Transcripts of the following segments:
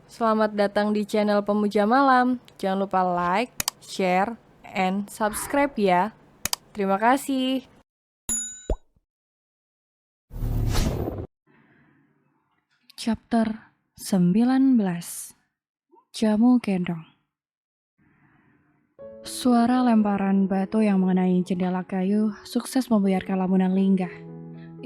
Selamat datang di channel Pemuja Malam. Jangan lupa like, share, and subscribe ya. Terima kasih. Chapter 19. Jamu Gendong. Suara lemparan batu yang mengenai jendela kayu sukses membuyarkan lamunan Lingga.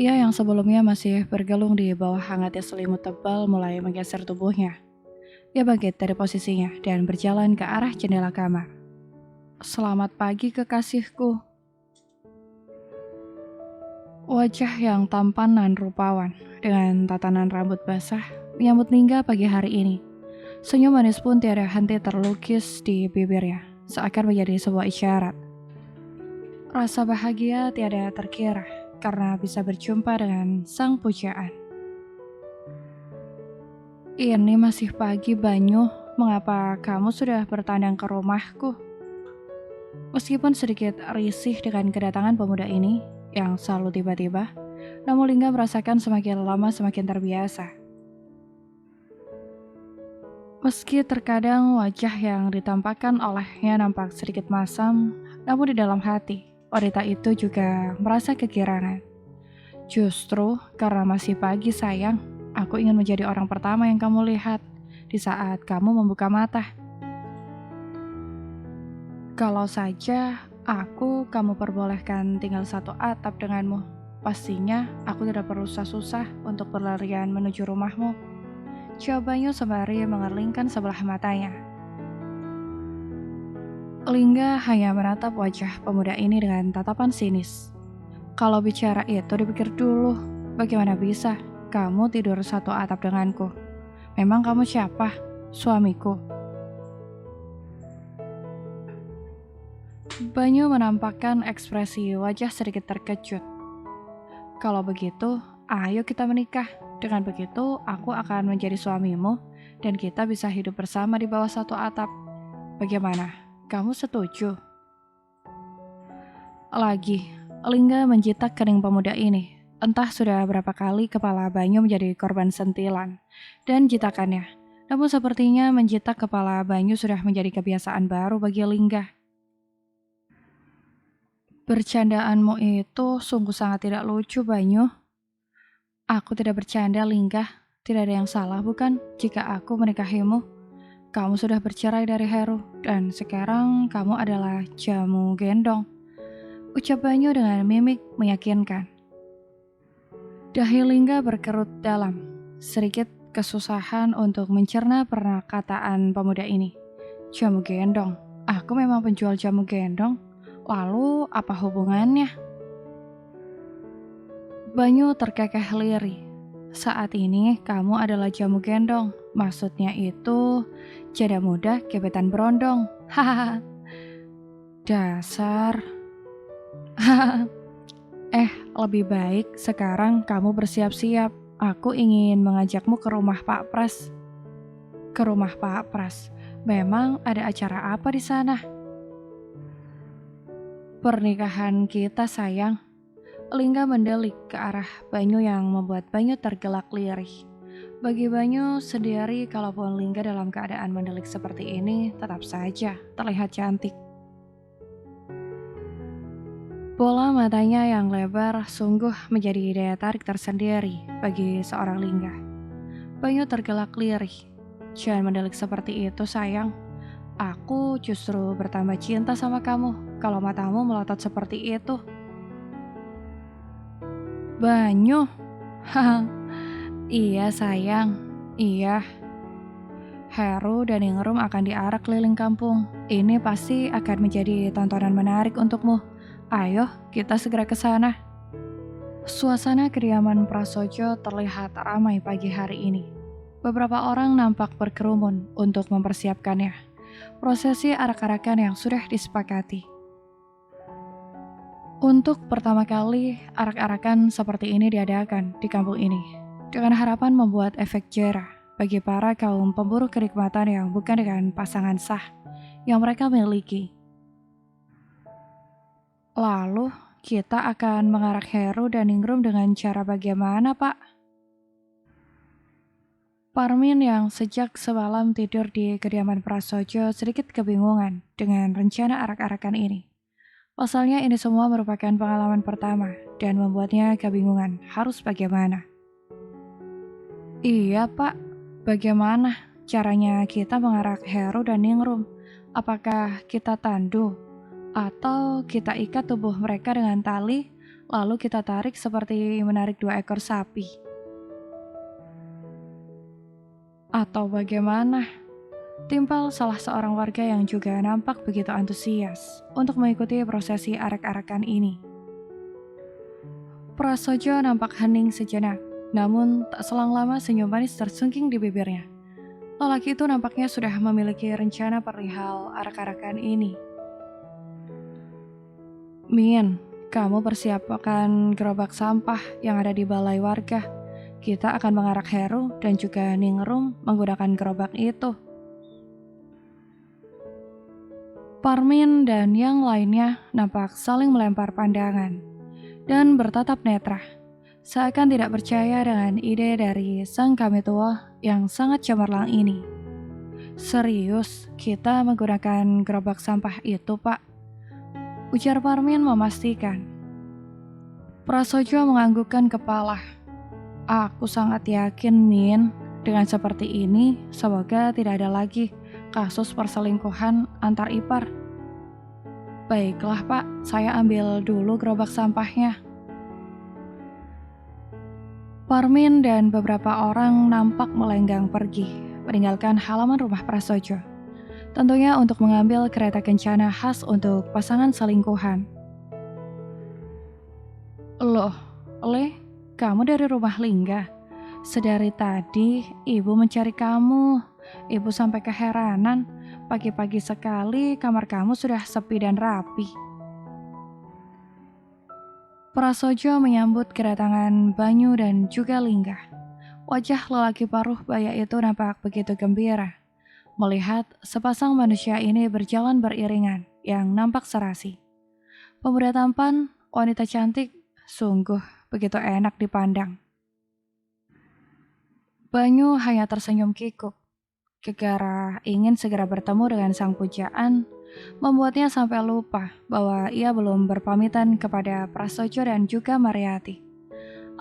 Ia yang sebelumnya masih bergelung di bawah hangatnya selimut tebal mulai menggeser tubuhnya. Ia bangkit dari posisinya dan berjalan ke arah jendela kamar. Selamat pagi kekasihku. Wajah yang tampan dan rupawan dengan tatanan rambut basah menyambut Lingga pagi hari ini. Senyum manis pun tiada henti terlukis di bibirnya, seakan menjadi sebuah isyarat. Rasa bahagia tiada terkira karena bisa berjumpa dengan sang pujaan. Ini masih pagi, Banyu. Mengapa kamu sudah bertandang ke rumahku? Meskipun sedikit risih dengan kedatangan pemuda ini yang selalu tiba-tiba, namun Lingga merasakan semakin lama semakin terbiasa. Meski terkadang wajah yang ditampakkan olehnya nampak sedikit masam, namun di dalam hati, wanita itu juga merasa kegirangan. Justru karena masih pagi sayang, aku ingin menjadi orang pertama yang kamu lihat di saat kamu membuka mata. Kalau saja kamu perbolehkan tinggal satu atap denganmu, pastinya aku tidak perlu susah-susah untuk berlarian menuju rumahmu. Jawabannya sembari mengerlingkan sebelah matanya. Lingga hanya menatap wajah pemuda ini dengan tatapan sinis. Kalau bicara itu dipikir dulu, bagaimana bisa kamu tidur satu atap denganku? Memang kamu siapa? Suamiku. Banyu menampakkan ekspresi wajah sedikit terkejut. Kalau begitu, ayo kita menikah. Dengan begitu, aku akan menjadi suamimu dan kita bisa hidup bersama di bawah satu atap. Bagaimana? Kamu setuju? Lagi, Lingga menjitak kening pemuda ini. Entah sudah berapa kali kepala Banyu menjadi korban sentilan dan jitakannya. Namun sepertinya menjitak kepala Banyu sudah menjadi kebiasaan baru bagi Lingga. Bercandaanmu itu sungguh sangat tidak lucu, Banyu. Aku tidak bercanda, Lingga. Tidak ada yang salah, bukan? Jika aku menikahimu, kamu sudah bercerai dari Heru, dan sekarang kamu adalah jamu gendong. Ucap Banyu dengan mimik meyakinkan. Dahi Lingga berkerut dalam, sedikit kesusahan untuk mencerna perkataan pemuda ini. Jamu gendong? Aku memang penjual jamu gendong. Lalu apa hubungannya? Banyu terkekeh lirih. Saat ini kamu adalah jamu gendong. Maksudnya itu janda muda gebetan berondong. Hahaha. Dasar. Lebih baik sekarang kamu bersiap-siap. Aku ingin mengajakmu ke rumah Pak Pras. Ke rumah Pak Pras. Memang ada acara apa di sana? Pernikahan kita, sayang. Lingga mendelik ke arah Banyu yang membuat Banyu tergelak lirih. Bagi Banyu sendiri, kalaupun Lingga dalam keadaan mendelik seperti ini, tetap saja terlihat cantik. Bola matanya yang lebar sungguh menjadi daya tarik tersendiri bagi seorang Lingga. Banyu tergelak lirih. Jangan mendelik seperti itu, sayang. Aku justru bertambah cinta sama kamu kalau matamu melotot seperti itu. Banyu? Haha. Iya, sayang. Iya. Heru dan Ingrum akan diarak keliling kampung. Ini pasti akan menjadi tontonan menarik untukmu. Ayo, kita segera ke sana. Suasana kediaman Prasojo terlihat ramai pagi hari ini. Beberapa orang nampak berkerumun untuk mempersiapkannya. Prosesi arak-arakan yang sudah disepakati. Untuk pertama kali, arak-arakan seperti ini diadakan di kampung ini, dengan harapan membuat efek jera bagi para kaum pemburu kenikmatan yang bukan dengan pasangan sah yang mereka miliki. Lalu, kita akan mengarak Heru dan Ingrum dengan cara bagaimana, Pak? Parmin yang sejak semalam tidur di kediaman Prasojo sedikit kebingungan dengan rencana arak-arakan ini. Pasalnya ini semua merupakan pengalaman pertama dan membuatnya kebingungan harus bagaimana. Iya Pak, bagaimana caranya kita mengarak Heru dan Ningrum? Apakah kita tandu atau kita ikat tubuh mereka dengan tali lalu kita tarik seperti menarik 2 ekor sapi? Atau bagaimana? Timpal salah seorang warga yang juga nampak begitu antusias untuk mengikuti prosesi arak-arakan ini. Prasojo nampak hening sejenak, namun tak selang lama senyum manis tersungking di bibirnya. Lelaki itu nampaknya sudah memiliki rencana perihal arak-arakan ini. Min, kamu persiapkan gerobak sampah yang ada di balai warga. Kita akan mengarak Heru dan juga Ningrum menggunakan gerobak itu. Parmin dan yang lainnya nampak saling melempar pandangan dan bertatap netra, seakan tidak percaya dengan ide dari sang kami tua yang sangat cemerlang ini. Serius, kita menggunakan gerobak sampah itu, Pak? Ujar Parmin memastikan. Prasojo menganggukkan kepala. Aku sangat yakin, Min, dengan seperti ini, semoga tidak ada lagi kasus perselingkuhan antar ipar. Baiklah Pak, saya ambil dulu gerobak sampahnya. Parmin dan beberapa orang nampak melenggang pergi, meninggalkan halaman rumah Prasojo. Tentunya untuk mengambil kereta kencana khas untuk pasangan selingkuhan. Loh, Le, kamu dari rumah Lingga? Sedari tadi ibu mencari kamu. Ibu sampai keheranan, pagi-pagi sekali kamar kamu sudah sepi dan rapi. Prasojo menyambut kedatangan Banyu dan juga Lingga. Wajah lelaki paruh baya itu nampak begitu gembira melihat sepasang manusia ini berjalan beriringan yang nampak serasi. Pemuda tampan, wanita cantik, sungguh begitu enak dipandang. Banyu hanya tersenyum kikuk. Gegara ingin segera bertemu dengan sang pujaan, membuatnya sampai lupa bahwa ia belum berpamitan kepada Prasojo dan juga Mariati.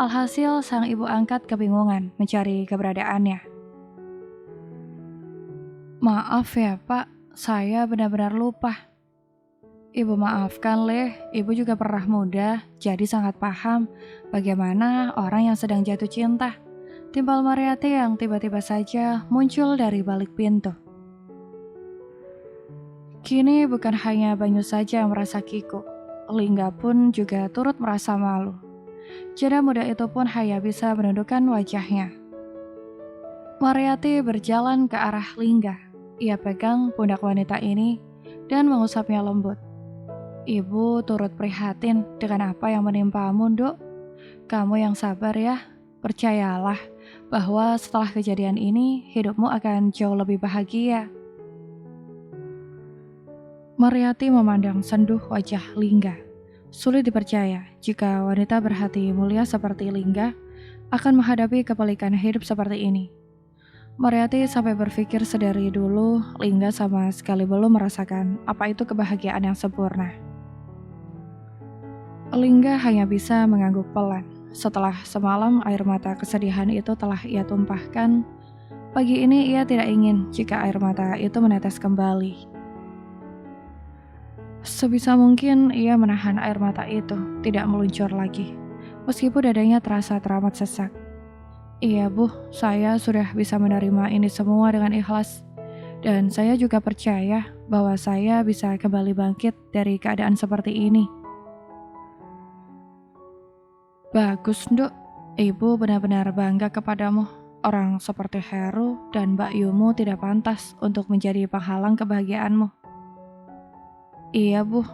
Alhasil sang ibu angkat kebingungan mencari keberadaannya. Maaf ya Pak, saya benar-benar lupa. Ibu maafkan Leh, ibu juga pernah muda, jadi sangat paham bagaimana orang yang sedang jatuh cinta. Timpal Mariati yang tiba-tiba saja muncul dari balik pintu. Kini bukan hanya Banyu saja yang merasa kikuk, Lingga pun juga turut merasa malu. Janda muda itu pun hanya bisa menundukkan wajahnya. Mariati berjalan ke arah Lingga. Ia pegang pundak wanita ini dan mengusapnya lembut. Ibu turut prihatin dengan apa yang menimpamu, Dok. Kamu yang sabar ya. Percayalah bahwa setelah kejadian ini, hidupmu akan jauh lebih bahagia. Mariati memandang senduh wajah Lingga. Sulit dipercaya jika wanita berhati mulia seperti Lingga akan menghadapi kepelikan hidup seperti ini. Mariati sampai berpikir sedari dulu Lingga sama sekali belum merasakan apa itu kebahagiaan yang sempurna. Lingga hanya bisa mengangguk pelan. Setelah semalam air mata kesedihan itu telah ia tumpahkan, pagi ini ia tidak ingin jika air mata itu menetes kembali. Sebisa mungkin ia menahan air mata itu tidak meluncur lagi, meskipun dadanya terasa teramat sesak. Iya Bu, saya sudah bisa menerima ini semua dengan ikhlas. Dan saya juga percaya bahwa saya bisa kembali bangkit dari keadaan seperti ini. Bagus, Nduk. Ibu benar-benar bangga kepadamu. Orang seperti Heru dan Mbak Yumu tidak pantas untuk menjadi penghalang kebahagiaanmu. Iya, Bu.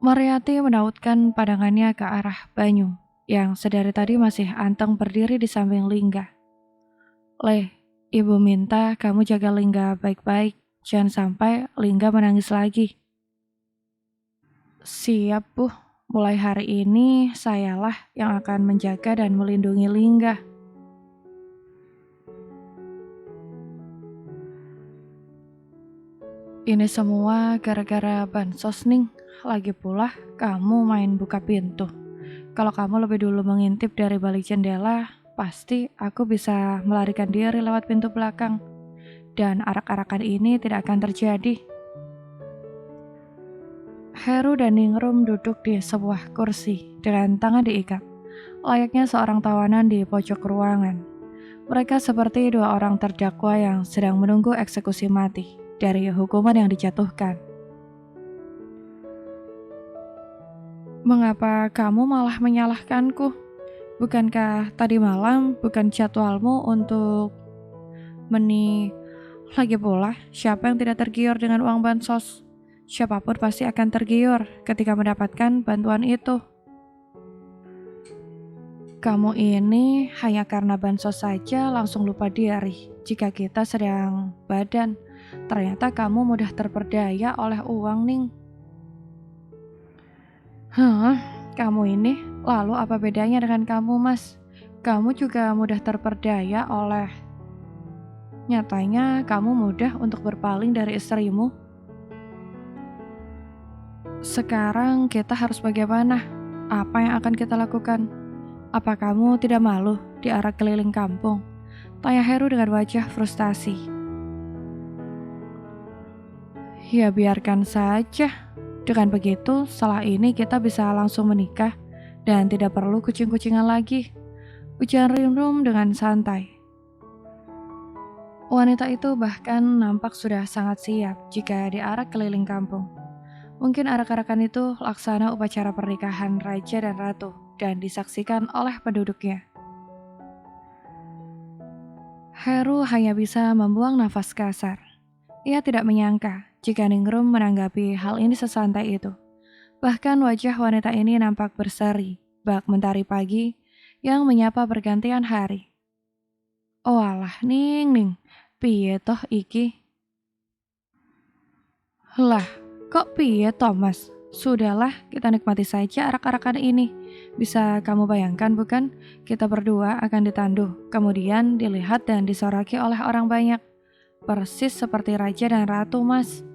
Mariati menautkan pandangannya ke arah Banyu yang sedari tadi masih anteng berdiri di samping Lingga. Leh, ibu minta kamu jaga Lingga baik-baik, jangan sampai Lingga menangis lagi. Siap Bu, mulai hari ini sayalah yang akan menjaga dan melindungi Lingga. Ini semua gara-gara bansos Ning. Lagi pula kamu main buka pintu. Kalau kamu lebih dulu mengintip dari balik jendela, pasti aku bisa melarikan diri lewat pintu belakang. Dan arak-arakan ini tidak akan terjadi. Heru dan Ningrum duduk di sebuah kursi dengan tangan diikat, layaknya seorang tawanan di pojok ruangan. Mereka seperti dua orang terdakwa yang sedang menunggu eksekusi mati dari hukuman yang dijatuhkan. Mengapa kamu malah menyalahkanku? Bukankah tadi malam bukan jadwalmu untuk Lagi pula, siapa yang tidak tergiur dengan uang bansos? Siapapun pasti akan tergiur ketika mendapatkan bantuan itu. Kamu ini hanya karena bansos saja langsung lupa diri jika kita sedang badan. Ternyata kamu mudah terperdaya oleh uang, Ning. Kamu ini, lalu apa bedanya dengan kamu, Mas? Kamu juga mudah terperdaya oleh... Nyatanya kamu mudah untuk berpaling dari istrimu. Sekarang kita harus bagaimana? Apa yang akan kita lakukan? Apa kamu tidak malu diarak keliling kampung? Tanya Heru dengan wajah frustasi. Ya biarkan saja. Dengan begitu, setelah ini kita bisa langsung menikah dan tidak perlu kucing-kucingan lagi. Ujar Rimrum dengan santai. Wanita itu bahkan nampak sudah sangat siap jika diarak keliling kampung. Mungkin arak-arakan itu laksana upacara pernikahan raja dan ratu dan disaksikan oleh penduduknya. Heru hanya bisa membuang nafas kasar. Ia tidak menyangka jika Ningrum menanggapi hal ini sesantai itu. Bahkan wajah wanita ini nampak berseri, bak mentari pagi yang menyapa pergantian hari. Oh alah, Ning, piye toh iki? Lah, kok piye toh Mas? Sudahlah, kita nikmati saja arak-arakan ini. Bisa kamu bayangkan bukan? Kita berdua akan ditanduh, kemudian dilihat dan disoraki oleh orang banyak. Persis seperti raja dan ratu, Mas.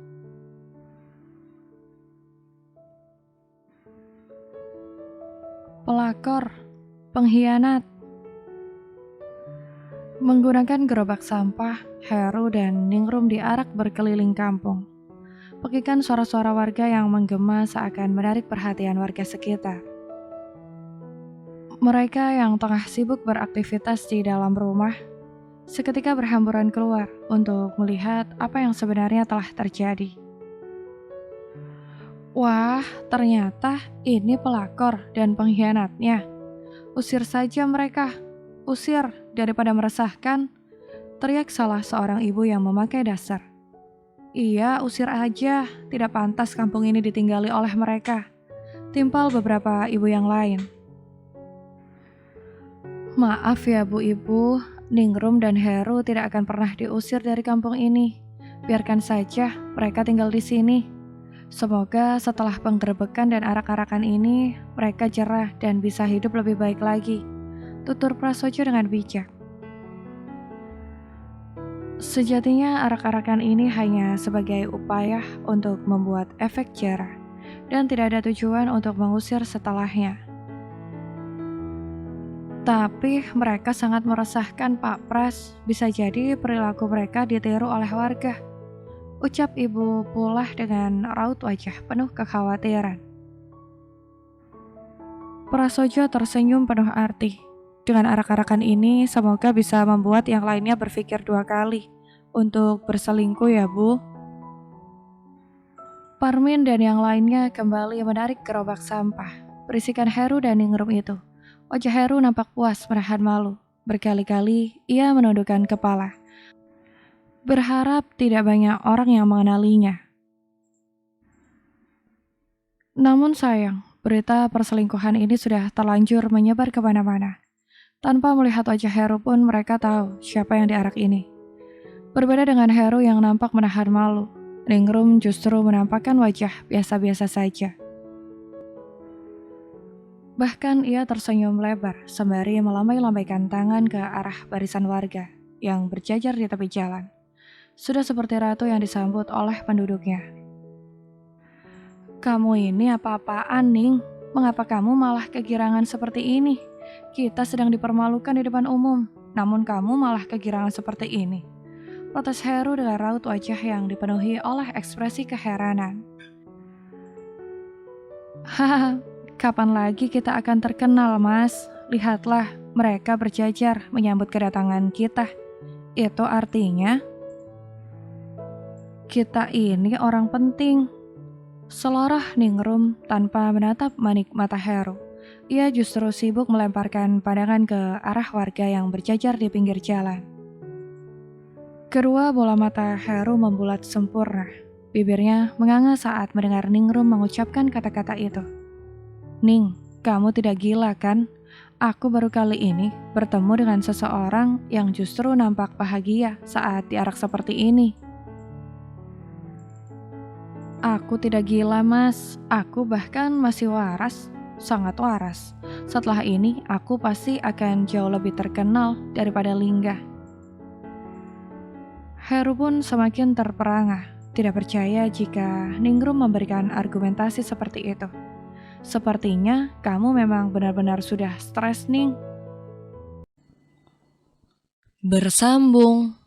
Pelakor, pengkhianat. Menggunakan gerobak sampah, Heru dan Ningrum diarak berkeliling kampung. Pekikan suara-suara warga yang menggema seakan menarik perhatian warga sekitar. Mereka yang tengah sibuk beraktivitas di dalam rumah, seketika berhamburan keluar untuk melihat apa yang sebenarnya telah terjadi. Wah, ternyata ini pelakor dan pengkhianatnya. Usir saja mereka. Usir daripada meresahkan, teriak salah seorang ibu yang memakai dasar. Iya, usir aja, tidak pantas kampung ini ditinggali oleh mereka. Timpal beberapa ibu yang lain. Maaf ya Bu Ibu, Ningrum dan Heru tidak akan pernah diusir dari kampung ini. Biarkan saja mereka tinggal di sini. Semoga setelah penggerebekan dan arak-arakan ini, mereka jerah dan bisa hidup lebih baik lagi. Tutur Prasojo dengan bijak. Sejatinya arak-arakan ini hanya sebagai upaya untuk membuat efek jerah dan tidak ada tujuan untuk mengusir setelahnya. Tapi mereka sangat meresahkan Pak Pras, bisa jadi perilaku mereka ditiru oleh warga. Ucap Ibu Pulah dengan raut wajah penuh kekhawatiran. Prasojo tersenyum penuh arti. Dengan arak-arakan ini, semoga bisa membuat yang lainnya berpikir dua kali untuk berselingkuh ya Bu. Parmin dan yang lainnya kembali menarik gerobak sampah. Berisikan Heru dan Ningrum itu. Wajah Heru nampak puas menahan malu. Berkali-kali ia menundukkan kepala. Berharap tidak banyak orang yang mengenalinya. Namun sayang, berita perselingkuhan ini sudah terlanjur menyebar kemana-mana. Tanpa melihat wajah Heru pun mereka tahu siapa yang diarak ini. Berbeda dengan Heru yang nampak menahan malu, Ningrum justru menampakkan wajah biasa-biasa saja. Bahkan ia tersenyum lebar sembari melambai-lambaikan tangan ke arah barisan warga yang berjajar di tepi jalan. sudah seperti ratu yang disambut oleh penduduknya. Kamu ini apa-apaan, Ning? Mengapa kamu malah kegirangan seperti ini? Kita sedang dipermalukan di depan umum, namun kamu malah kegirangan seperti ini. Protes Heru dengan raut wajah yang dipenuhi oleh ekspresi keheranan. Haha, kapan lagi kita akan terkenal, Mas? Lihatlah, mereka berjajar menyambut kedatangan kita. Itu artinya kita ini orang penting. Selorah Ningrum tanpa menatap manik mata Heru. Ia justru sibuk melemparkan pandangan ke arah warga yang berjajar di pinggir jalan. Kedua bola mata Heru membulat sempurna. Bibirnya menganga saat mendengar Ningrum mengucapkan kata-kata itu. Ning, kamu tidak gila kan? Aku baru kali ini bertemu dengan seseorang yang justru nampak bahagia saat diarak seperti ini. Aku tidak gila, Mas. Aku bahkan masih waras, sangat waras. Setelah ini, aku pasti akan jauh lebih terkenal daripada Lingga. Heru pun semakin terperangah, tidak percaya jika Ningrum memberikan argumentasi seperti itu. Sepertinya kamu memang benar-benar sudah stres, Ning. Bersambung.